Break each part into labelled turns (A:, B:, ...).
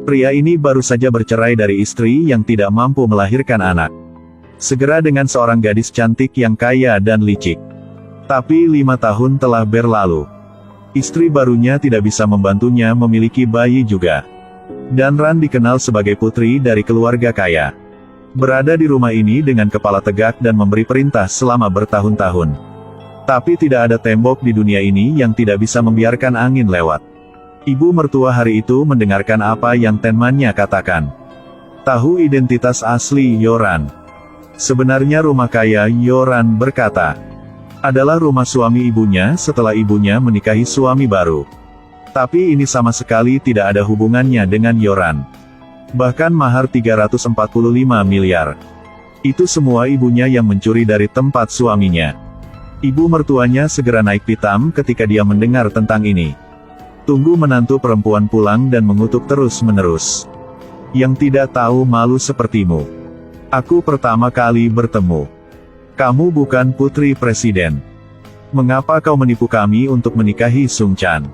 A: Pria ini baru saja bercerai dari istri yang tidak mampu melahirkan anak. Segera dengan seorang gadis cantik yang kaya dan licik. Tapi 5 tahun telah berlalu. Istri barunya tidak bisa membantunya memiliki bayi juga. Dan Ran dikenal sebagai putri dari keluarga kaya. Berada di rumah ini dengan kepala tegak dan memberi perintah selama bertahun-tahun. Tapi tidak ada tembok di dunia ini yang tidak bisa membiarkan angin lewat. Ibu mertua hari itu mendengarkan apa yang temannya katakan. Tahu identitas asli Yoran. Sebenarnya rumah kaya Yoran berkata, adalah rumah suami ibunya setelah ibunya menikahi suami baru. Tapi ini sama sekali tidak ada hubungannya dengan Yoran. Bahkan mahar 345 miliar. Itu semua ibunya yang mencuri dari tempat suaminya. Ibu mertuanya segera naik pitam ketika dia mendengar tentang ini. Tunggu menantu perempuan pulang dan mengutuk terus-menerus. Yang tidak tahu malu sepertimu. Aku pertama kali bertemu. Kamu bukan putri presiden. Mengapa kau menipu kami untuk menikahi Sung Chan?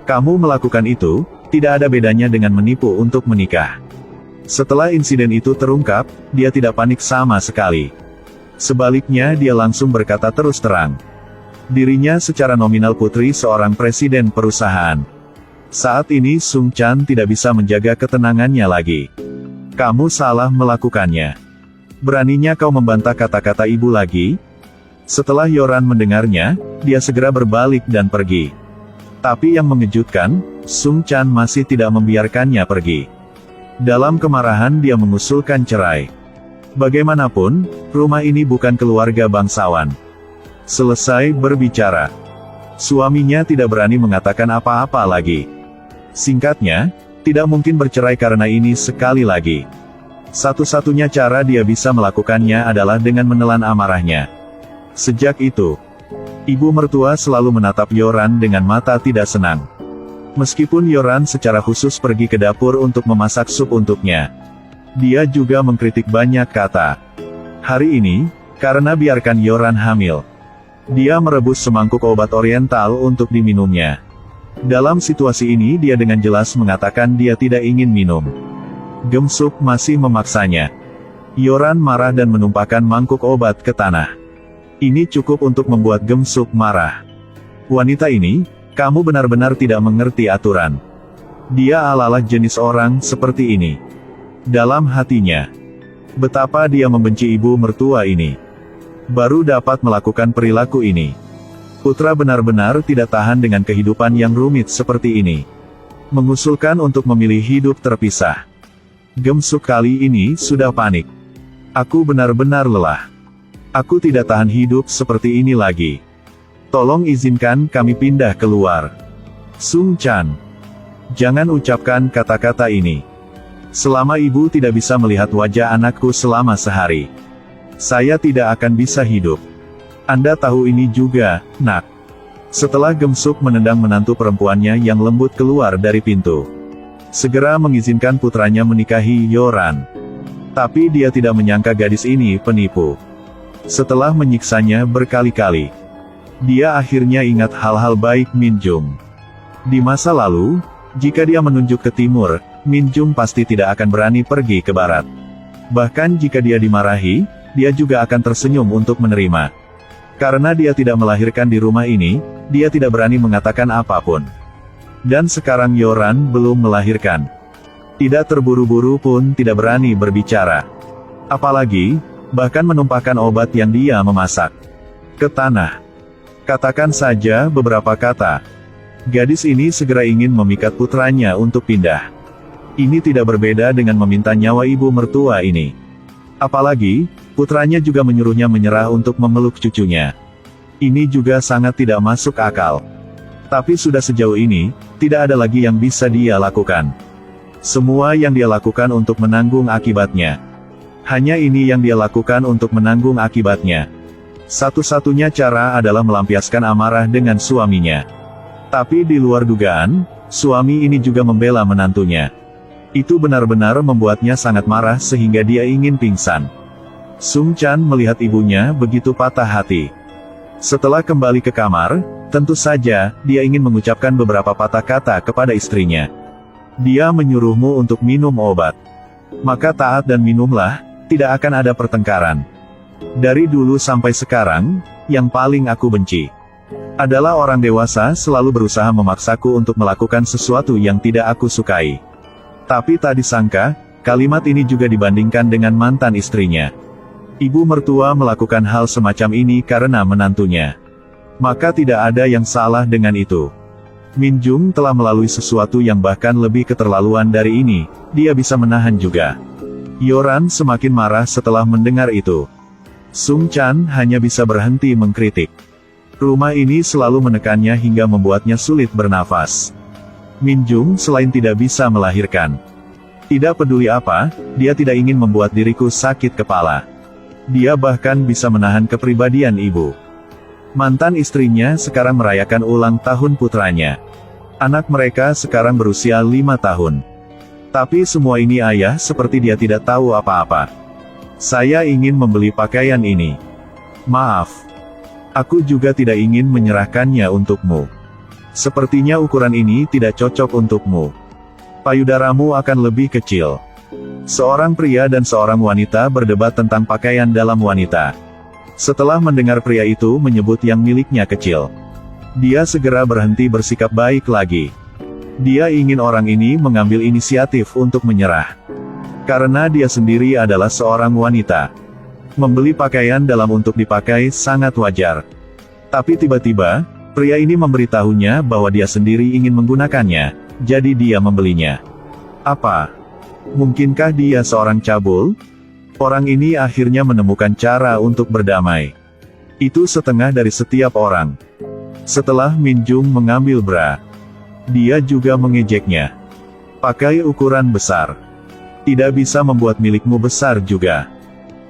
A: Kamu melakukan itu, tidak ada bedanya dengan menipu untuk menikah. Setelah insiden itu terungkap, dia tidak panik sama sekali. Sebaliknya dia langsung berkata terus terang. Dirinya secara nominal putri seorang presiden perusahaan. Saat ini Sung Chan tidak bisa menjaga ketenangannya lagi. Kamu salah melakukannya. Beraninya kau membantah kata-kata ibu lagi? Setelah Yoran mendengarnya, dia segera berbalik dan pergi. Tapi yang mengejutkan, Sung Chan masih tidak membiarkannya pergi. Dalam kemarahan dia mengusulkan cerai. Bagaimanapun, rumah ini bukan keluarga bangsawan. Selesai berbicara. Suaminya tidak berani mengatakan apa-apa lagi. Singkatnya, tidak mungkin bercerai karena ini sekali lagi. Satu-satunya cara dia bisa melakukannya adalah dengan menelan amarahnya. Sejak itu, ibu mertua selalu menatap Yoran dengan mata tidak senang. Meskipun Yoran secara khusus pergi ke dapur untuk memasak sup untuknya, dia juga mengkritik banyak kata. Hari ini, karena biarkan Yoran hamil, dia merebus semangkuk obat oriental untuk diminumnya. Dalam situasi ini dia dengan jelas mengatakan dia tidak ingin minum. Gemsuk masih memaksanya. Yoran marah dan menumpahkan mangkuk obat ke tanah. Ini cukup untuk membuat Gemsuk marah. Wanita ini, kamu benar-benar tidak mengerti aturan. Dia ala-ala jenis orang seperti ini. Dalam hatinya, betapa dia membenci ibu mertua ini. Baru dapat melakukan perilaku ini. Putra benar-benar tidak tahan dengan kehidupan yang rumit seperti ini. Mengusulkan untuk memilih hidup terpisah. Gemsuk kali ini sudah panik. Aku benar-benar lelah. Aku tidak tahan hidup seperti ini lagi. Tolong izinkan kami pindah keluar. Sung Chan, jangan ucapkan kata-kata ini. Selama ibu tidak bisa melihat wajah anakku selama sehari, saya tidak akan bisa hidup. Anda tahu ini juga, nak. Setelah Gemsuk menendang menantu perempuannya yang lembut keluar dari pintu. Segera mengizinkan putranya menikahi Yoran. Tapi dia tidak menyangka gadis ini penipu. Setelah menyiksanya berkali-kali, dia akhirnya ingat hal-hal baik Min Jung. Di masa lalu, jika dia menunjuk ke timur, Min Jung pasti tidak akan berani pergi ke barat. Bahkan jika dia dimarahi, dia juga akan tersenyum untuk menerima. Karena dia tidak melahirkan di rumah ini, dia tidak berani mengatakan apapun. Dan sekarang Yoran belum melahirkan. Tidak terburu-buru pun tidak berani berbicara. Apalagi, bahkan menumpahkan obat yang dia memasak ke tanah. Katakan saja beberapa kata. Gadis ini segera ingin memikat putranya untuk pindah. Ini tidak berbeda dengan meminta nyawa ibu mertua ini. Apalagi, putranya juga menyuruhnya menyerah untuk memeluk cucunya. Ini juga sangat tidak masuk akal. Tapi sudah sejauh ini, tidak ada lagi yang bisa dia lakukan. Semua yang dia lakukan untuk menanggung akibatnya. Hanya ini yang dia lakukan untuk menanggung akibatnya. Satu-satunya cara adalah melampiaskan amarah dengan suaminya. Tapi di luar dugaan, suami ini juga membela menantunya. Itu benar-benar membuatnya sangat marah sehingga dia ingin pingsan. Sung Chan melihat ibunya begitu patah hati. Setelah kembali ke kamar, tentu saja, dia ingin mengucapkan beberapa patah kata kepada istrinya. Dia menyuruhmu untuk minum obat. Maka taat dan minumlah, tidak akan ada pertengkaran. Dari dulu sampai sekarang, yang paling aku benci adalah orang dewasa selalu berusaha memaksaku untuk melakukan sesuatu yang tidak aku sukai. Tapi tak disangka, kalimat ini juga dibandingkan dengan mantan istrinya. Ibu mertua melakukan hal semacam ini karena menantunya. Maka tidak ada yang salah dengan itu. Min Jung telah melalui sesuatu yang bahkan lebih keterlaluan dari ini, dia bisa menahan juga. Yoran semakin marah setelah mendengar itu. Sung Chan hanya bisa berhenti mengkritik. Rumah ini selalu menekannya hingga membuatnya sulit bernafas. Min Jung selain tidak bisa melahirkan. Tidak peduli apa, dia tidak ingin membuat diriku sakit kepala. Dia bahkan bisa menahan kepribadian ibu. Mantan istrinya sekarang merayakan ulang tahun putranya. Anak mereka sekarang berusia 5 tahun. Tapi semua ini ayah seperti dia tidak tahu apa-apa. Saya ingin membeli pakaian ini. Maaf. Aku juga tidak ingin menyerahkannya untukmu. Sepertinya ukuran ini tidak cocok untukmu. Payudaramu akan lebih kecil. Seorang pria dan seorang wanita berdebat tentang pakaian dalam wanita. Setelah mendengar pria itu menyebut yang miliknya kecil, dia segera berhenti bersikap baik lagi. Dia ingin orang ini mengambil inisiatif untuk menyerah. Karena dia sendiri adalah seorang wanita. Membeli pakaian dalam untuk dipakai sangat wajar. Tapi tiba-tiba, pria ini memberitahunya bahwa dia sendiri ingin menggunakannya, jadi dia membelinya. Apa? Mungkinkah dia seorang cabul? Orang ini akhirnya menemukan cara untuk berdamai. Itu setengah dari setiap orang. Setelah Min Jung mengambil bra, dia juga mengejeknya. Pakai ukuran besar. Tidak bisa membuat milikmu besar juga.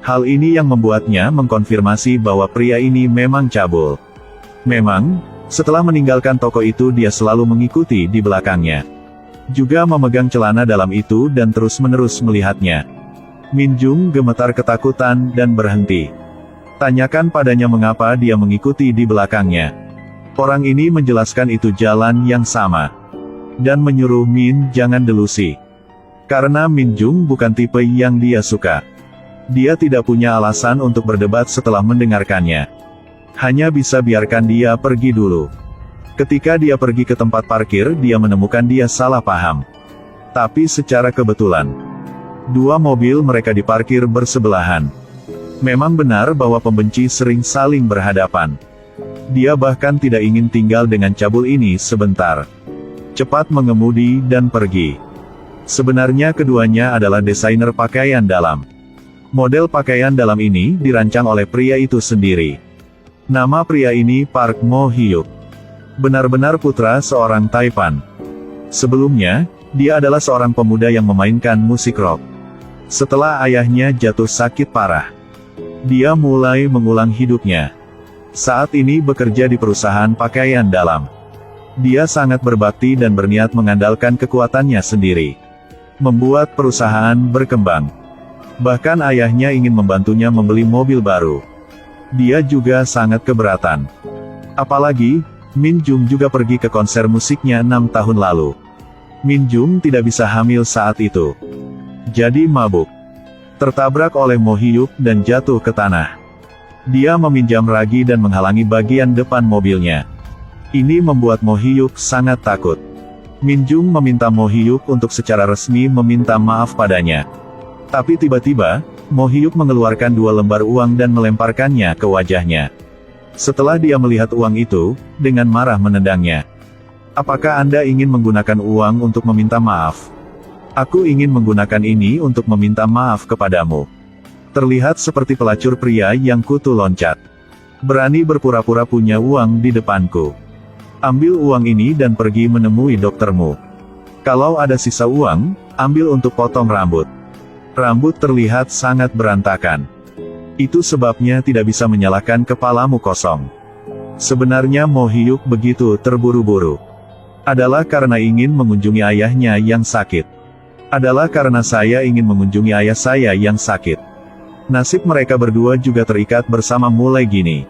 A: Hal ini yang membuatnya mengkonfirmasi bahwa pria ini memang cabul. Memang, setelah meninggalkan toko itu dia selalu mengikuti di belakangnya. Juga memegang celana dalam itu dan terus-menerus melihatnya. Min Jung gemetar ketakutan dan berhenti. Tanyakan padanya mengapa dia mengikuti di belakangnya. Orang ini menjelaskan itu jalan yang sama. Dan menyuruh Min jangan delusi. Karena Min Jung bukan tipe yang dia suka. Dia tidak punya alasan untuk berdebat setelah mendengarkannya. Hanya bisa biarkan dia pergi dulu. Ketika dia pergi ke tempat parkir, dia menemukan dia salah paham. Tapi secara kebetulan, dua mobil mereka diparkir bersebelahan. Memang benar bahwa pembenci sering saling berhadapan. Dia bahkan tidak ingin tinggal dengan cabul ini sebentar. Cepat mengemudi dan pergi. Sebenarnya keduanya adalah desainer pakaian dalam. Model pakaian dalam ini dirancang oleh pria itu sendiri. Nama pria ini Park Mo Hyuk. Benar-benar putra seorang Taipan. Sebelumnya, dia adalah seorang pemuda yang memainkan musik rock. Setelah ayahnya jatuh sakit parah, dia mulai mengulang hidupnya. Saat ini bekerja di perusahaan pakaian dalam. Dia sangat berbakti dan berniat mengandalkan kekuatannya sendiri. Membuat perusahaan berkembang. Bahkan ayahnya ingin membantunya membeli mobil baru. Dia juga sangat keberatan. Apalagi, Min Jung juga pergi ke konser musiknya 6 tahun lalu. Min Jung tidak bisa hamil saat itu. Jadi mabuk. Tertabrak oleh Mo Hyuk dan jatuh ke tanah. Dia meminjam ragi dan menghalangi bagian depan mobilnya. Ini membuat Mo Hyuk sangat takut. Min Jung meminta Mo Hyuk untuk secara resmi meminta maaf padanya. Tapi tiba-tiba, Mo Hyuk mengeluarkan 2 lembar uang dan melemparkannya ke wajahnya. Setelah dia melihat uang itu, dengan marah menendangnya. Apakah Anda ingin menggunakan uang untuk meminta maaf? Aku ingin menggunakan ini untuk meminta maaf kepadamu. Terlihat seperti pelacur pria yang kutu loncat. Berani berpura-pura punya uang di depanku. Ambil uang ini dan pergi menemui doktermu. Kalau ada sisa uang, ambil untuk potong rambut. Rambut terlihat sangat berantakan. Itu sebabnya tidak bisa menyalahkan kepalamu kosong. Sebenarnya Mo Hyuk begitu terburu-buru. Adalah karena ingin mengunjungi ayahnya yang sakit. Adalah karena saya ingin mengunjungi ayah saya yang sakit. Nasib mereka berdua juga terikat bersama mulai gini.